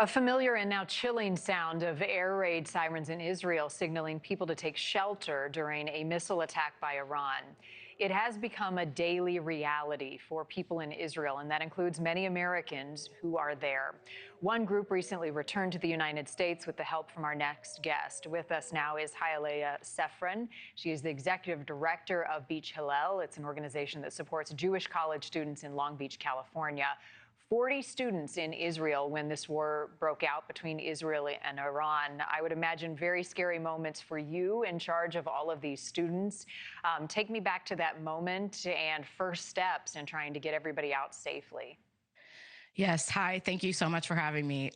A familiar and now chilling sound of air raid sirens in Israel signaling people to take shelter during a missile attack by Iran. It has become a daily reality for people in Israel, and that includes many Americans who are there. One group recently returned to the United States with the help from our next guest. With us now is ChayaLeah Sufrin. She is the Executive Director of Beach Hillel. It's an organization that supports Jewish college students in Long Beach, California. 40 students in Israel when this war broke out between Israel and Iran. I would imagine very scary moments for you in charge of all of these students. Take me back to that moment and first steps in trying to get everybody out safely. Yes. Hi. Thank you so much for having me.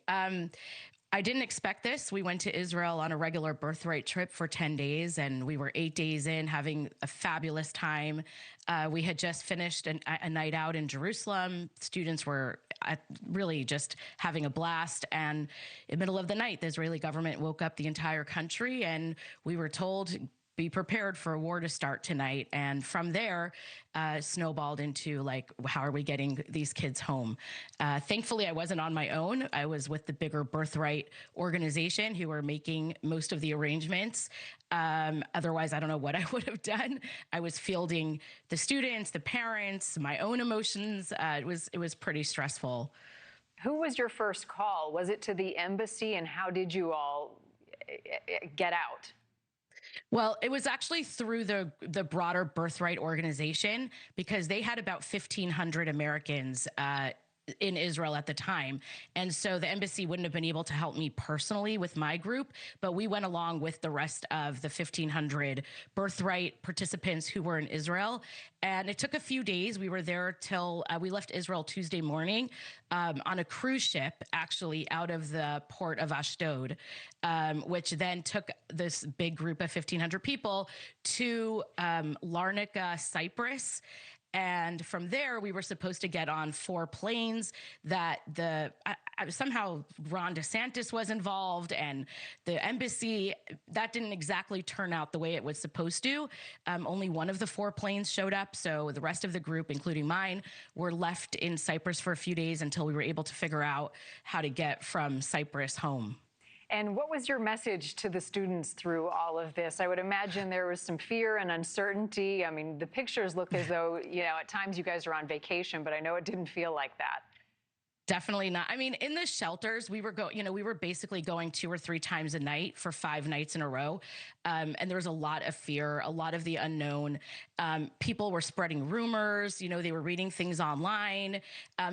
I didn't expect this. We went to Israel on a regular Birthright trip for 10 days, and we were 8 days in, having a fabulous time. We had just finished a night out in Jerusalem. Students were really just having a blast. And in the middle of the night, the Israeli government woke up the entire country, and we were told, be prepared for a war to start tonight. And from there, snowballed into like, how are we getting these kids home? Thankfully, I wasn't on my own. I was with the bigger Birthright organization who were making most of the arrangements. Otherwise, I don't know what I would have done. I was fielding the students, the parents, my own emotions. It was pretty stressful. Who was your first call? Was it to the embassy, and how did you all get out? Well, it was actually through the broader Birthright organization, because they had about 1,500 Americans in Israel at the time. And so the embassy wouldn't have been able to help me personally with my group, but we went along with the rest of the 1,500 Birthright participants who were in Israel. And it took a few days. We were there till we left Israel Tuesday morning on a cruise ship, actually out of the port of Ashdod, which then took this big group of 1,500 people to Larnaca, Cyprus. And from there, we were supposed to get on 4 planes that somehow Ron DeSantis was involved, and the embassy, that didn't exactly turn out the way it was supposed to. Only one of the 4 planes showed up. So the rest of the group, including mine, were left in Cyprus for a few days until we were able to figure out how to get from Cyprus home. And what was your message to the students through all of this? I would imagine there was some fear and uncertainty. I mean, the pictures look as though, at times you guys are on vacation, but I know it didn't feel like that. Definitely not. I mean, in the shelters, we were basically going 2 or 3 times a night for 5 nights in a row. And there was a lot of fear, a lot of the unknown. People were spreading rumors, they were reading things online.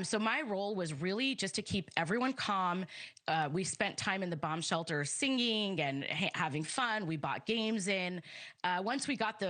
So my role was really just to keep everyone calm. We spent time in the bomb shelter singing and having fun. We bought games in. Once we got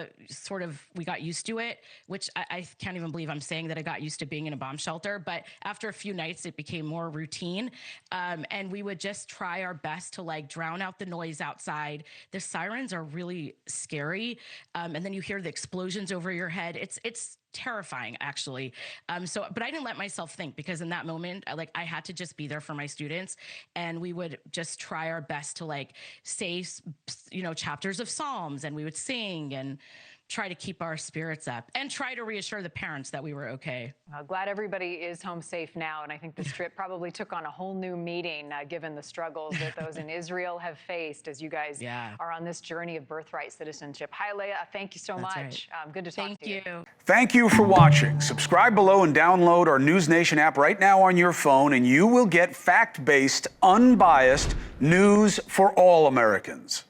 we got used to it, which I can't even believe I'm saying that I got used to being in a bomb shelter. But after a few nights, it became more routine. And we would just try our best to drown out the noise outside. The sirens are really scary. And then you hear the explosions over your head. It's terrifying, actually. But I didn't let myself think, because in that moment, I had to just be there for my students, and we would just try our best to say, chapters of Psalms, and we would sing and try to keep our spirits up and try to reassure the parents that we were okay. Glad everybody is home safe now. And I think this trip probably took on a whole new meaning, given the struggles that those in Israel have faced as you guys are on this journey of birthright citizenship. ChayaLeah, thank you so much. Right. Good to talk to you. Thank you. Thank you for watching. Subscribe below and download our NewsNation app right now on your phone, and you will get fact-based, unbiased news for all Americans.